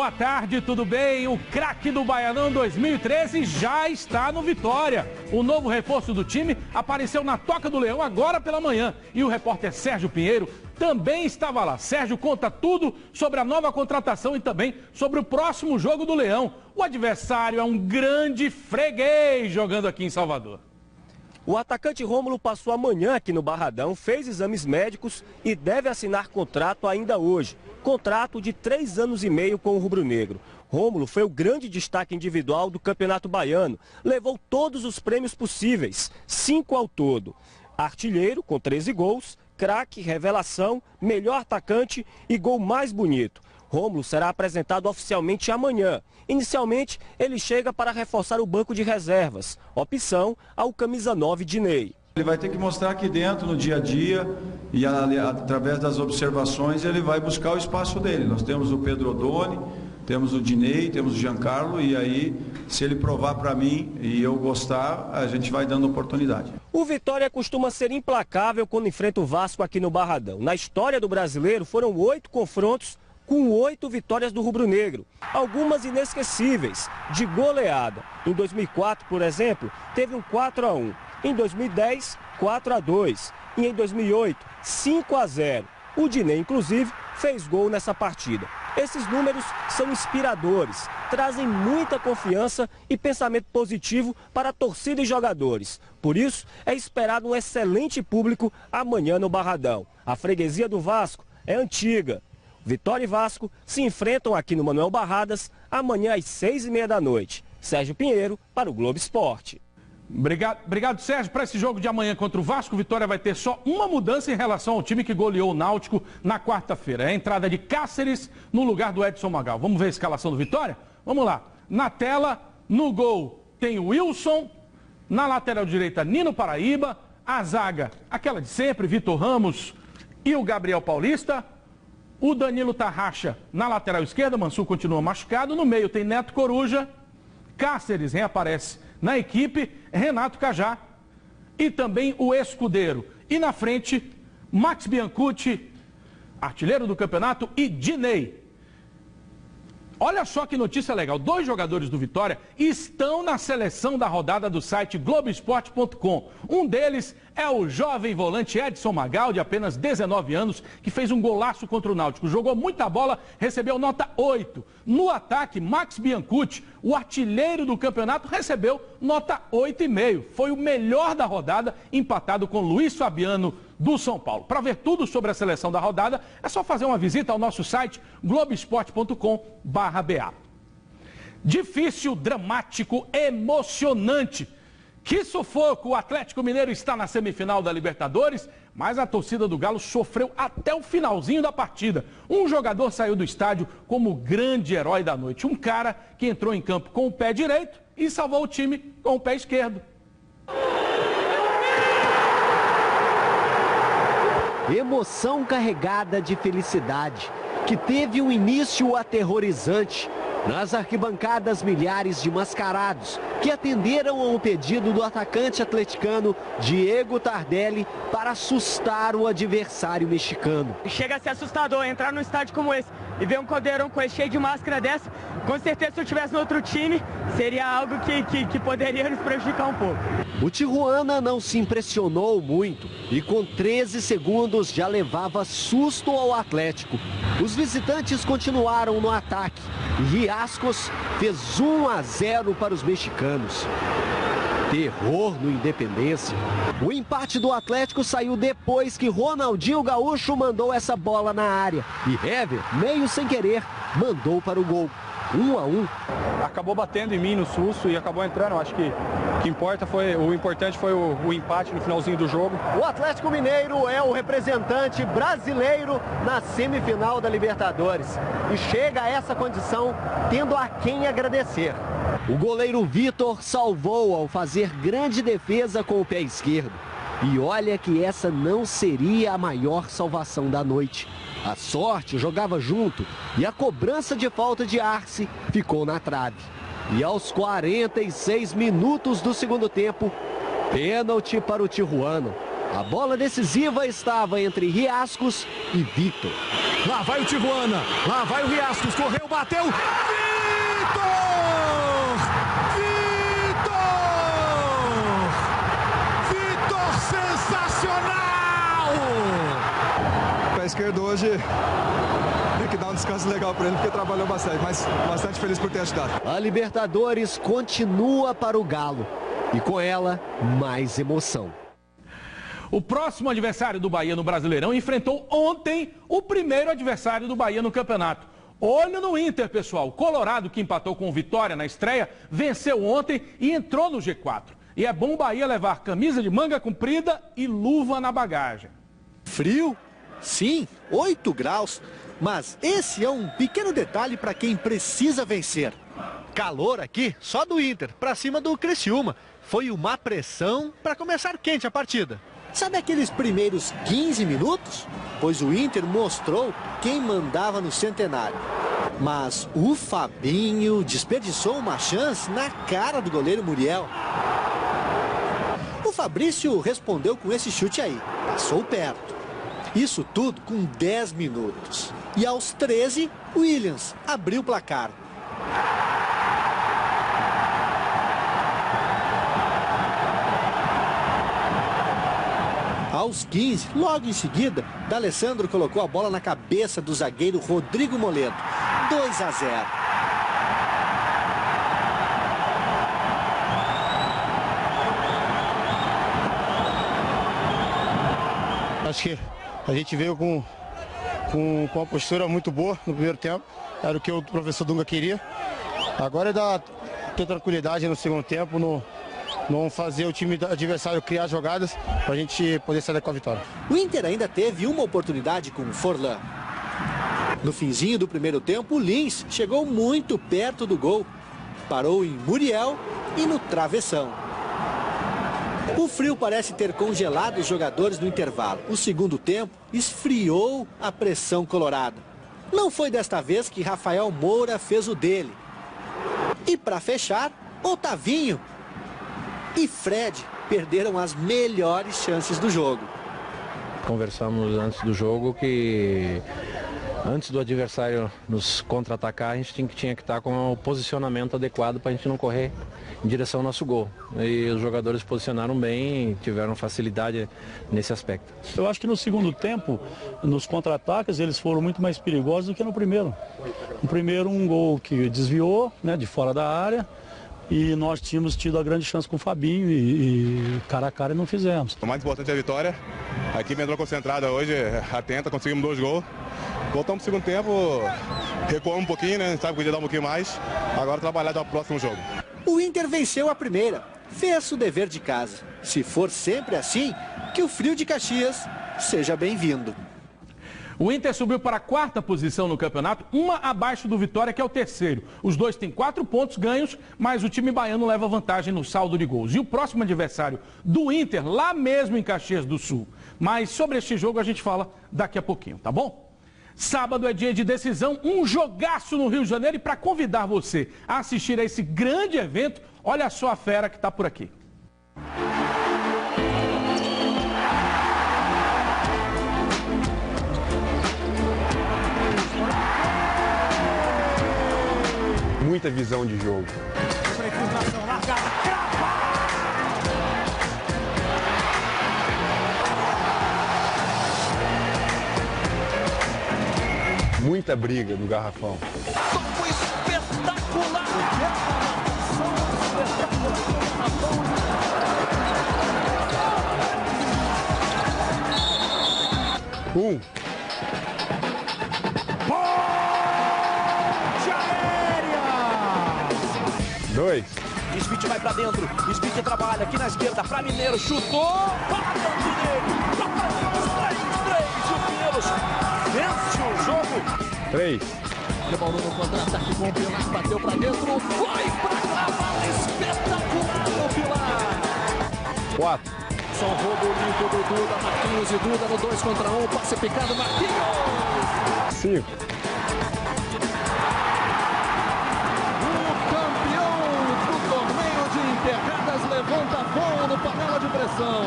Boa tarde, tudo bem? O craque do Baianão 2013 já está no Vitória. O novo reforço do time apareceu na Toca do Leão agora pela manhã. E o repórter Sérgio Pinheiro também estava lá. Sérgio conta tudo sobre a nova contratação e também sobre o próximo jogo do Leão. O adversário é um grande freguês jogando aqui em Salvador. O atacante Rômulo passou amanhã aqui no Barradão, fez exames médicos e deve assinar contrato ainda hoje. Contrato de 3 anos e meio com o rubro-negro. Rômulo foi o grande destaque individual do Campeonato Baiano. Levou todos os prêmios possíveis, 5 ao todo. Artilheiro, com 13 gols, craque, revelação, melhor atacante e gol mais bonito. Rômulo será apresentado oficialmente amanhã. Inicialmente, ele chega para reforçar o banco de reservas. Opção ao camisa 9 Dinei. Ele vai ter que mostrar aqui dentro, no dia a dia, e através das observações ele vai buscar o espaço dele. Nós temos o Pedro Odoni, temos o Dinei, temos o Giancarlo, e aí, se ele provar para mim e eu gostar, a gente vai dando oportunidade. O Vitória costuma ser implacável quando enfrenta o Vasco aqui no Barradão. Na história do brasileiro, foram 8 confrontos com 8 vitórias do rubro-negro, algumas inesquecíveis, de goleada. Em 2004, por exemplo, teve um 4-1. Em 2010, 4-2. E em 2008, 5-0. O Dinei, inclusive, fez gol nessa partida. Esses números são inspiradores, trazem muita confiança e pensamento positivo para a torcida e jogadores. Por isso, é esperado um excelente público amanhã no Barradão. A freguesia do Vasco é antiga. Vitória e Vasco se enfrentam aqui no Manuel Barradas amanhã às 6h30 da noite. Sérgio Pinheiro para o Globo Esporte. Obrigado, Sérgio. Para esse jogo de amanhã contra o Vasco, Vitória vai ter só uma mudança em relação ao time que goleou o Náutico na quarta-feira. É a entrada de Cáceres no lugar do Edson Magal. Vamos ver a escalação do Vitória? Vamos lá. Na tela, no gol, tem o Wilson. Na lateral direita, Nino Paraíba. A zaga, aquela de sempre, Vitor Ramos e o Gabriel Paulista. O Danilo Tarraxa na lateral esquerda, Mansur continua machucado. No meio tem Neto Coruja. Cáceres reaparece na equipe, Renato Cajá e também o Escudeiro. E na frente, Max Biancucci, artilheiro do campeonato, e Dinei. Olha só que notícia legal, 2 jogadores do Vitória estão na seleção da rodada do site Globoesporte.com. Um deles é o jovem volante Edson Magal, de apenas 19 anos, que fez um golaço contra o Náutico. Jogou muita bola, recebeu nota 8. No ataque, Max Biancucci, o artilheiro do campeonato, recebeu nota 8,5. Foi o melhor da rodada, empatado com Luiz Fabiano do São Paulo. Para ver tudo sobre a seleção da rodada, é só fazer uma visita ao nosso site globoesporte.com/BA. Difícil, dramático, emocionante. Que sufoco! O Atlético Mineiro está na semifinal da Libertadores, mas a torcida do Galo sofreu até o finalzinho da partida. Um jogador saiu do estádio como o grande herói da noite. Um cara que entrou em campo com o pé direito e salvou o time com o pé esquerdo. Emoção carregada de felicidade, que teve um início aterrorizante. Nas arquibancadas, milhares de mascarados que atenderam ao pedido do atacante atleticano Diego Tardelli para assustar o adversário mexicano. Chega a ser assustador entrar num estádio como esse e ver um caldeirão com esse cheio de máscara dessa. Com certeza, se eu estivesse no outro time, seria algo que poderia nos prejudicar um pouco. O Tijuana não se impressionou muito e com 13 segundos já levava susto ao Atlético. Os visitantes continuaram no ataque e Riascos fez 1-0 para os mexicanos. Terror no Independência. O empate do Atlético saiu depois que Ronaldinho Gaúcho mandou essa bola na área. E Hever, meio sem querer, mandou para o gol. 1-1. Acabou batendo em mim no susto e acabou entrando. Acho que o importante foi o empate no finalzinho do jogo. O Atlético Mineiro é o representante brasileiro na semifinal da Libertadores. E chega a essa condição tendo a quem agradecer. O goleiro Vitor salvou ao fazer grande defesa com o pé esquerdo. E olha que essa não seria a maior salvação da noite. A sorte jogava junto e a cobrança de falta de Arce ficou na trave. E aos 46 minutos do segundo tempo, pênalti para o Tijuana. A bola decisiva estava entre Riascos e Vitor. Lá vai o Tijuana. Lá vai o Riascos. Correu, bateu. Vitor! Vitor sensacional! Pé esquerdo hoje tem que dar um descanso legal para ele, porque trabalhou bastante, mas bastante feliz por ter ajudado. A Libertadores continua para o Galo e com ela mais emoção. O próximo adversário do Bahia no Brasileirão enfrentou ontem o primeiro adversário do Bahia no campeonato. Olho no Inter, pessoal. O Colorado, que empatou com o Vitória na estreia, venceu ontem e entrou no G4. E é bom o Bahia levar camisa de manga comprida e luva na bagagem. Frio? Sim, 8 graus. Mas esse é um pequeno detalhe para quem precisa vencer. Calor aqui, só do Inter, para cima do Criciúma. Foi uma pressão para começar quente a partida. Sabe aqueles primeiros 15 minutos? Pois o Inter mostrou quem mandava no Centenário. Mas o Fabinho desperdiçou uma chance na cara do goleiro Muriel. O Fabrício respondeu com esse chute aí. Passou perto. Isso tudo com 10 minutos. E aos 13, Williams abriu o placar. Aos 15, logo em seguida, D'Alessandro colocou a bola na cabeça do zagueiro Rodrigo Moledo. 2-0. Acho que a gente veio com uma postura muito boa no primeiro tempo. Era o que o professor Dunga queria. Agora é ter tranquilidade no segundo tempo, não fazer o time adversário criar jogadas para a gente poder sair com a vitória. O Inter ainda teve uma oportunidade com o Forlan. No finzinho do primeiro tempo, o Lins chegou muito perto do gol. Parou em Muriel e no travessão. O frio parece ter congelado os jogadores no intervalo. O segundo tempo esfriou a pressão colorada. Não foi desta vez que Rafael Moura fez o dele. E para fechar, Otavinho e Fred perderam as melhores chances do jogo. Conversamos antes do jogo que antes do adversário nos contra-atacar, a gente tinha que estar com o posicionamento adequado para a gente não correr em direção ao nosso gol. E os jogadores se posicionaram bem e tiveram facilidade nesse aspecto. Eu acho que no segundo tempo, nos contra-ataques, eles foram muito mais perigosos do que no primeiro. No primeiro, um gol que desviou, né, de fora da área. E nós tínhamos tido a grande chance com o Fabinho e cara a cara não fizemos. O mais importante é a vitória. A equipe entrou concentrada hoje, atenta, conseguimos 2 gols. Voltamos pro segundo tempo, recuamos um pouquinho, né? Sabe que podia dar um pouquinho mais. Agora trabalhar para o próximo jogo. O Inter venceu a primeira, fez o dever de casa. Se for sempre assim, que o frio de Caxias seja bem-vindo. O Inter subiu para a 4ª posição no campeonato, uma abaixo do Vitória, que é o terceiro. Os dois têm 4 pontos ganhos, mas o time baiano leva vantagem no saldo de gols. E o próximo adversário do Inter, lá mesmo em Caxias do Sul. Mas sobre este jogo a gente fala daqui a pouquinho, tá bom? Sábado é dia de decisão, um jogaço no Rio de Janeiro. E para convidar você a assistir a esse grande evento, olha só a fera que está por aqui. Muita visão de jogo. Muita briga no garrafão. Toco espetacular! Um. Dois. Smith vai pra dentro, Smith trabalha aqui na esquerda pra Mineiro, chutou, para dentro dele, o Pinheiros vence o jogo. 3. Levou no contra-ataque com o Pilar, bateu pra dentro, vai pra clavada espetacular o Pilar. 4. São roubo limpo do Duda, Marquinhos e Duda no 2 contra 1, passe picado, Marquinhos. 5. Levanta voo no panela de pressão.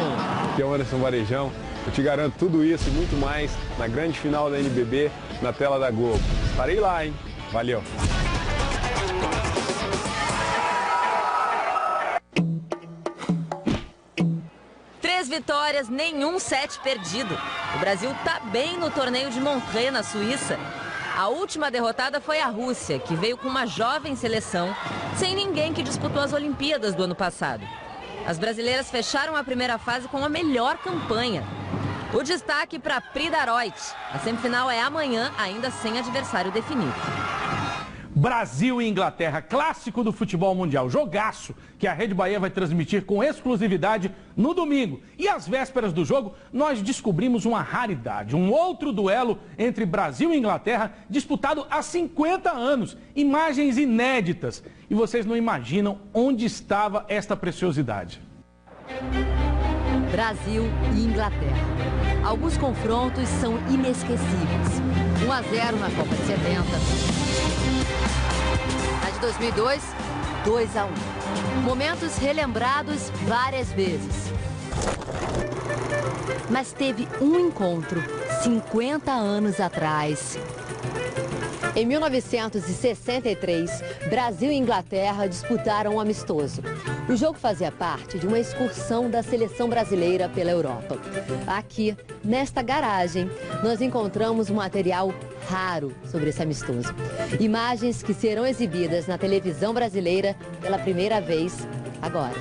Que é o Anderson Varejão. Eu te garanto tudo isso e muito mais na grande final da NBB na tela da Globo. Estarei lá, hein? Valeu! Vitórias, nenhum set perdido. O Brasil está bem no torneio de Montreux, na Suíça. A última derrotada foi a Rússia, que veio com uma jovem seleção, sem ninguém que disputou as Olimpíadas do ano passado. As brasileiras fecharam a primeira fase com a melhor campanha. O destaque para Frida Reuth. A semifinal é amanhã, ainda sem adversário definido. Brasil e Inglaterra, clássico do futebol mundial, jogaço, que a Rede Bahia vai transmitir com exclusividade no domingo. E às vésperas do jogo, nós descobrimos uma raridade, um outro duelo entre Brasil e Inglaterra, disputado há 50 anos. Imagens inéditas. E vocês não imaginam onde estava esta preciosidade. Brasil e Inglaterra. Alguns confrontos são inesquecíveis. 1-0 na Copa de 70. Na de 2002, 2-1. Momentos relembrados várias vezes. Mas teve um encontro 50 anos atrás. Em 1963, Brasil e Inglaterra disputaram um amistoso. O jogo fazia parte de uma excursão da seleção brasileira pela Europa. Aqui, nesta garagem, nós encontramos um material raro sobre esse amistoso. Imagens que serão exibidas na televisão brasileira pela primeira vez agora.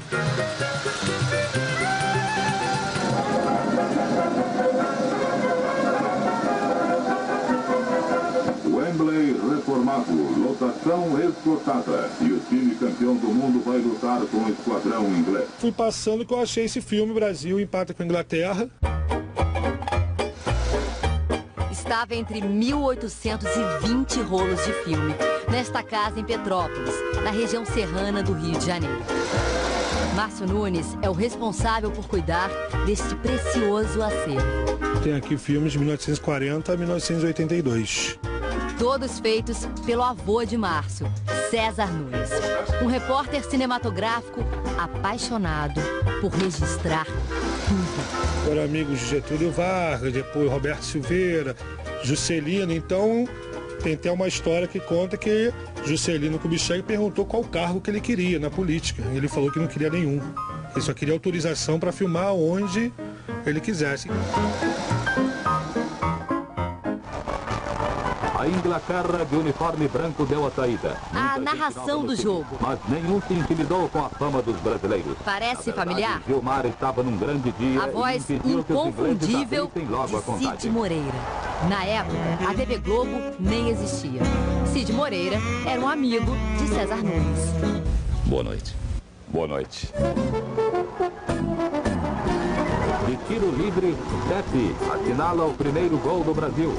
Wembley reformado, lotação esgotada e o time campeão do mundo vai lutar com o esquadrão inglês. Fui passando que eu achei esse filme, Brasil empata com a Inglaterra. Estava entre 1.820 rolos de filme, nesta casa em Petrópolis, na região serrana do Rio de Janeiro. Márcio Nunes é o responsável por cuidar deste precioso acervo. Tem aqui filmes de 1940 a 1982. Todos feitos pelo avô de Márcio, César Nunes. Um repórter cinematográfico apaixonado por registrar tudo. Foram amigos de Getúlio Vargas, depois Roberto Silveira, Juscelino. Então, tem até uma história que conta que Juscelino Kubitschek perguntou qual cargo que ele queria na política. Ele falou que não queria nenhum. Ele só queria autorização para filmar onde ele quisesse. A Inglaterra de uniforme branco deu a saída. A narração do jogo. Mas nenhum se intimidou com a fama dos brasileiros. Parece familiar? Gilmar estava num grande dia. A voz inconfundível de Cid Moreira. Na época, a TV Globo nem existia. Cid Moreira era um amigo de César Nunes. Boa noite. Boa noite. De tiro livre, Pepe assinala o primeiro gol do Brasil.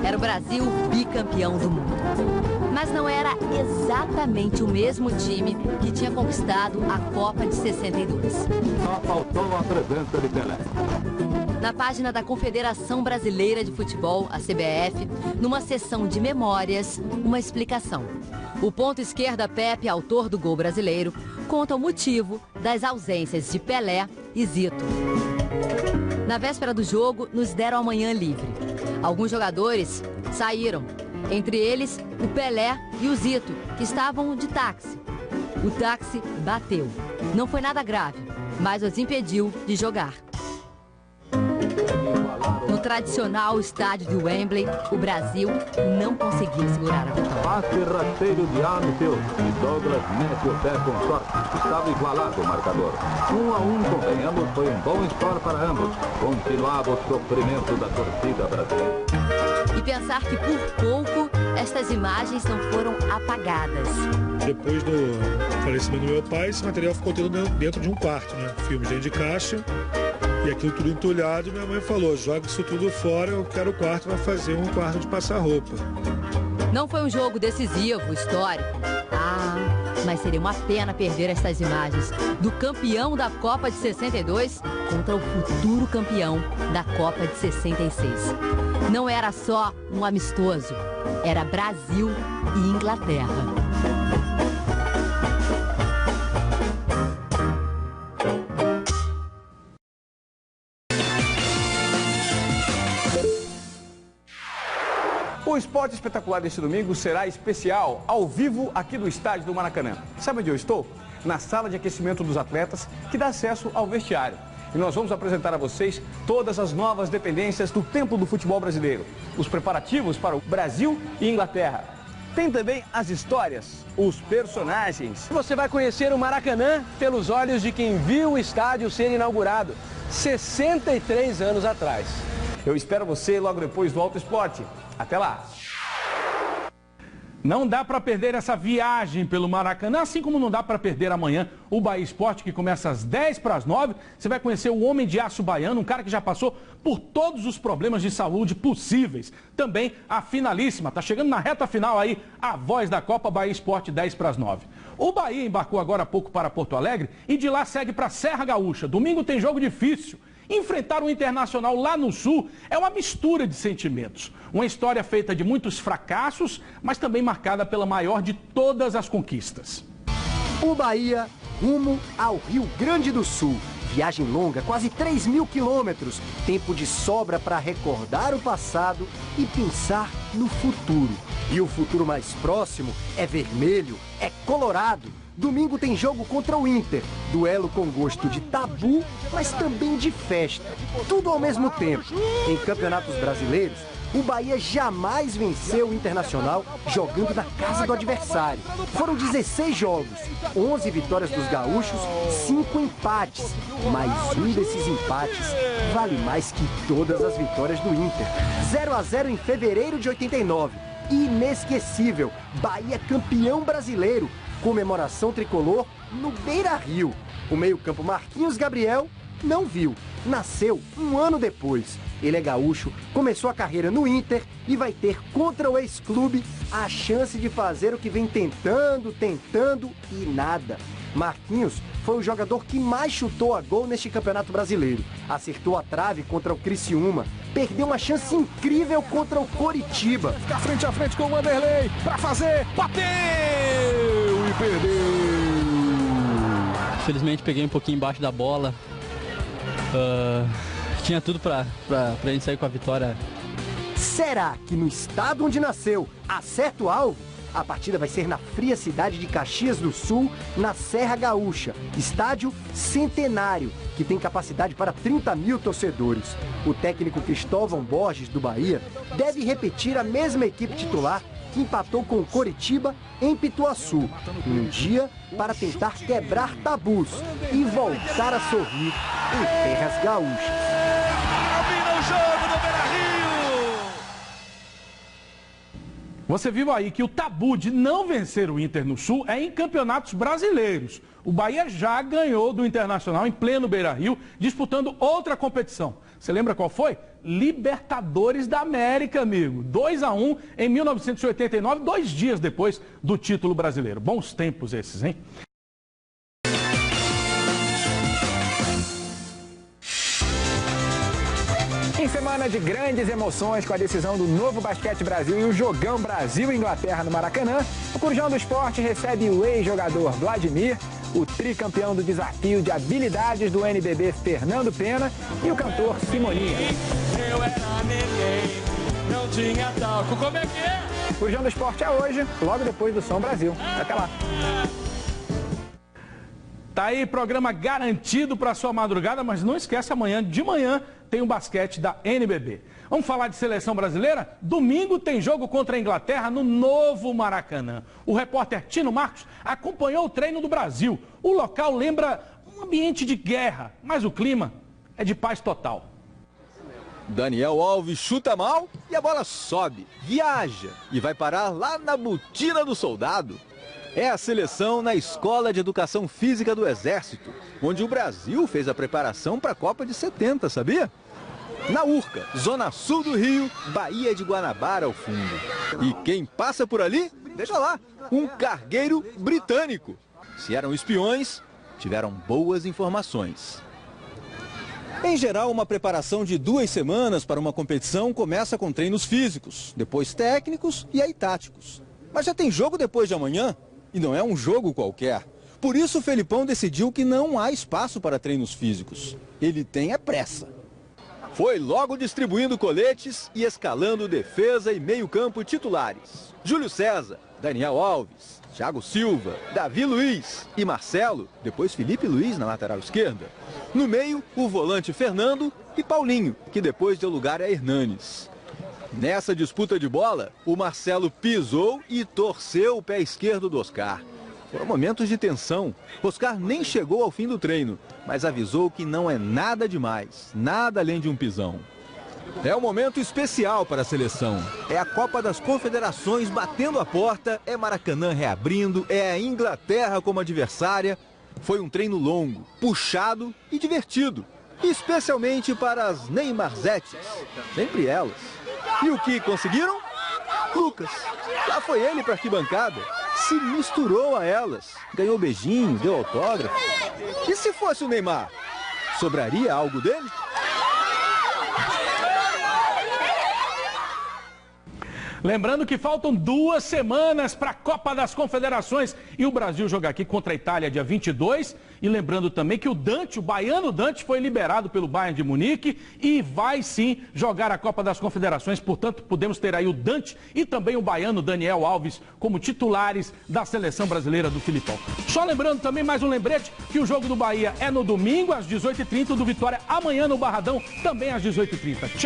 Era o Brasil bicampeão do mundo. Mas não era exatamente o mesmo time que tinha conquistado a Copa de 62. Só faltou a presença de Pelé. Na página da Confederação Brasileira de Futebol, a CBF, numa sessão de memórias, uma explicação. O ponto esquerda Pepe, autor do gol brasileiro, conta o motivo das ausências de Pelé e Zito. Na véspera do jogo, nos deram a manhã livre. Alguns jogadores saíram, entre eles o Pelé e o Zito, que estavam de táxi. O táxi bateu. Não foi nada grave, mas os impediu de jogar. No tradicional estádio de Wembley, o Brasil não conseguiu segurar a vitória. Passe rasteiro de Anfield e Douglas mete o pé com sorte. Estava igualado o marcador. 1-1, convenhamos, foi um bom score para ambos. Continuava o sofrimento da torcida brasileira. E pensar que por pouco estas imagens não foram apagadas. Depois do falecimento do meu pai, esse material ficou dentro de um quarto, né? Filme dentro de caixa. E aquilo tudo entulhado, minha mãe falou, joga isso tudo fora, eu quero o quarto para fazer um quarto de passar roupa. Não foi um jogo decisivo, histórico. Mas seria uma pena perder estas imagens do campeão da Copa de 62 contra o futuro campeão da Copa de 66. Não era só um amistoso, era Brasil e Inglaterra. O Esporte Espetacular deste domingo será especial, ao vivo aqui do estádio do Maracanã. Sabe onde eu estou? Na sala de aquecimento dos atletas, que dá acesso ao vestiário. E nós vamos apresentar a vocês todas as novas dependências do Templo do Futebol Brasileiro. Os preparativos para o Brasil e Inglaterra. Tem também as histórias, os personagens. Você vai conhecer o Maracanã pelos olhos de quem viu o estádio ser inaugurado 63 anos atrás. Eu espero você logo depois do Auto Esporte. Até lá! Não dá para perder essa viagem pelo Maracanã, assim como não dá para perder amanhã o Bahia Esporte, que começa às 10:50. Você vai conhecer o Homem de Aço Baiano, um cara que já passou por todos os problemas de saúde possíveis. Também a finalíssima, tá chegando na reta final aí, a voz da Copa Bahia Esporte 10:09. O Bahia embarcou agora há pouco para Porto Alegre e de lá segue para Serra Gaúcha. Domingo tem jogo difícil. Enfrentar o Internacional lá no Sul é uma mistura de sentimentos. Uma história feita de muitos fracassos, mas também marcada pela maior de todas as conquistas. O Bahia rumo ao Rio Grande do Sul. Viagem longa, quase 3.000 quilômetros. Tempo de sobra para recordar o passado e pensar no futuro. E o futuro mais próximo é vermelho, é colorado. Domingo tem jogo contra o Inter. Duelo com gosto de tabu, mas também de festa. Tudo ao mesmo tempo. Em campeonatos brasileiros, o Bahia jamais venceu o Internacional jogando na casa do adversário. Foram 16 jogos, 11 vitórias dos gaúchos, 5 empates. Mas um desses empates vale mais que todas as vitórias do Inter. 0-0 em fevereiro de 89. Inesquecível. Bahia campeão brasileiro. Comemoração tricolor no Beira-Rio. O meio-campo Marquinhos Gabriel não viu. Nasceu um ano depois. Ele é gaúcho, começou a carreira no Inter e vai ter contra o ex-clube a chance de fazer o que vem tentando e nada. Marquinhos foi o jogador que mais chutou a gol neste campeonato brasileiro. Acertou a trave contra o Criciúma. Perdeu uma chance incrível contra o Coritiba. Fica frente a frente com o Vanderlei para fazer. Bateu e perdeu. Infelizmente peguei um pouquinho embaixo da bola. Tinha tudo pra gente sair com a vitória. Será que no estado onde nasceu acerta o alvo? A partida vai ser na fria cidade de Caxias do Sul, na Serra Gaúcha. Estádio Centenário, que tem capacidade para 30.000 torcedores. O técnico Cristóvão Borges, do Bahia, deve repetir a mesma equipe titular que empatou com o Coritiba em Pituaçu. Um dia para tentar quebrar tabus e voltar a sorrir em terras gaúchas. Você viu aí que o tabu de não vencer o Inter no Sul é em campeonatos brasileiros. O Bahia já ganhou do Internacional em pleno Beira-Rio, disputando outra competição. Você lembra qual foi? Libertadores da América, amigo. 2-1 em 1989, 2 dias depois do título brasileiro. Bons tempos esses, hein? Em semana de grandes emoções com a decisão do Novo Basquete Brasil e o jogão Brasil e Inglaterra no Maracanã, o Corujão do Esporte recebe o ex-jogador Vladimir, o tricampeão do desafio de habilidades do NBB Fernando Pena e o cantor Simoninha. Eu era ninguém, não tinha talco, como é que é? O Corujão do Esporte é hoje, logo depois do Som Brasil. Até lá. Tá aí, programa garantido para sua madrugada, mas não esquece, amanhã de manhã tem o basquete da NBB. Vamos falar de seleção brasileira? Domingo tem jogo contra a Inglaterra no novo Maracanã. O repórter Tino Marcos acompanhou o treino do Brasil. O local lembra um ambiente de guerra, mas o clima é de paz total. Daniel Alves chuta mal e a bola sobe, viaja e vai parar lá na botina do soldado. É a seleção na Escola de Educação Física do Exército, onde o Brasil fez a preparação para a Copa de 70, sabia? Na Urca, zona sul do Rio, Baía de Guanabara ao fundo. E quem passa por ali, veja lá, um cargueiro britânico. Se eram espiões, tiveram boas informações. Em geral, uma preparação de 2 semanas para uma competição começa com treinos físicos, depois técnicos e aí táticos. Mas já tem jogo depois de amanhã. E não é um jogo qualquer. Por isso o Felipão decidiu que não há espaço para treinos físicos. Ele tem a pressa. Foi logo distribuindo coletes e escalando defesa e meio-campo titulares. Júlio César, Daniel Alves, Thiago Silva, Davi Luiz e Marcelo, depois Felipe Luiz na lateral esquerda. No meio, o volante Fernando e Paulinho, que depois deu lugar a Hernanes. Nessa disputa de bola, o Marcelo pisou e torceu o pé esquerdo do Oscar. Foram momentos de tensão. Oscar nem chegou ao fim do treino, mas avisou que não é nada demais, nada além de um pisão. É um momento especial para a seleção. É a Copa das Confederações batendo a porta, é Maracanã reabrindo, é a Inglaterra como adversária. Foi um treino longo, puxado e divertido, especialmente para as Neymarzetes, sempre elas. E o que conseguiram? Lucas. Lá foi ele para a arquibancada. Se misturou a elas. Ganhou beijinho, deu autógrafo. E se fosse o Neymar? Sobraria algo dele? Lembrando que faltam 2 semanas para a Copa das Confederações e o Brasil jogar aqui contra a Itália dia 22. E lembrando também que o Dante, o baiano Dante, foi liberado pelo Bayern de Munique e vai sim jogar a Copa das Confederações. Portanto, podemos ter aí o Dante e também o baiano Daniel Alves como titulares da seleção brasileira do Filipão. Só lembrando também mais um lembrete que o jogo do Bahia é no domingo às 18h30, do Vitória amanhã no Barradão também às 18h30. Tchau.